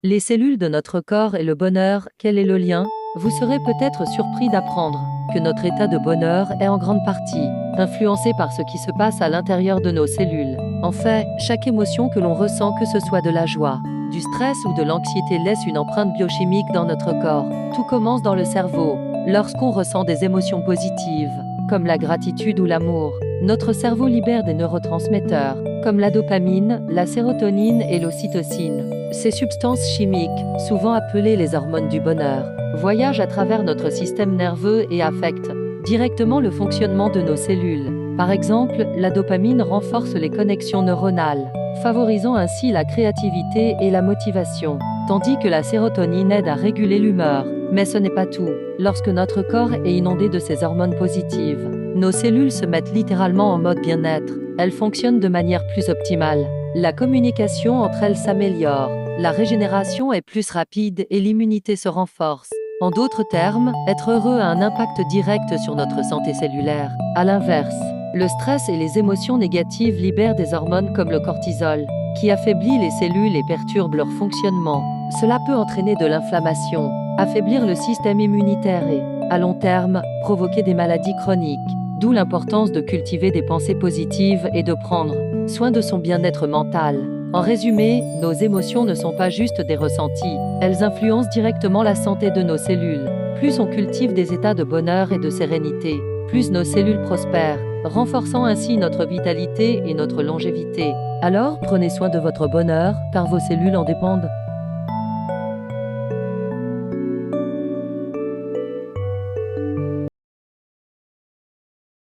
Les cellules de notre corps et le bonheur, quel est le lien? Vous serez peut-être surpris d'apprendre que notre état de bonheur est en grande partie influencé par ce qui se passe à l'intérieur de nos cellules. En fait, chaque émotion que l'on ressent, que ce soit de la joie, du stress ou de l'anxiété, laisse une empreinte biochimique dans notre corps. Tout commence dans le cerveau. Lorsqu'on ressent des émotions positives, comme la gratitude ou l'amour, notre cerveau libère des neurotransmetteurs, comme la dopamine, la sérotonine et l'ocytocine. Ces substances chimiques, souvent appelées les hormones du bonheur, voyagent à travers notre système nerveux et affectent directement le fonctionnement de nos cellules. Par exemple, la dopamine renforce les connexions neuronales, favorisant ainsi la créativité et la motivation, tandis que la sérotonine aide à réguler l'humeur. Mais ce n'est pas tout. Lorsque notre corps est inondé de ces hormones positives, nos cellules se mettent littéralement en mode bien-être. Elles fonctionnent de manière plus optimale. La communication entre elles s'améliore, la régénération est plus rapide et l'immunité se renforce. En d'autres termes, être heureux a un impact direct sur notre santé cellulaire. À l'inverse, le stress et les émotions négatives libèrent des hormones comme le cortisol, qui affaiblit les cellules et perturbe leur fonctionnement. Cela peut entraîner de l'inflammation, affaiblir le système immunitaire et, à long terme, provoquer des maladies chroniques. D'où l'importance de cultiver des pensées positives et de prendre soin de son bien-être mental. En résumé, nos émotions ne sont pas juste des ressentis, elles influencent directement la santé de nos cellules. Plus on cultive des états de bonheur et de sérénité, plus nos cellules prospèrent, renforçant ainsi notre vitalité et notre longévité. Alors, prenez soin de votre bonheur, car vos cellules en dépendent.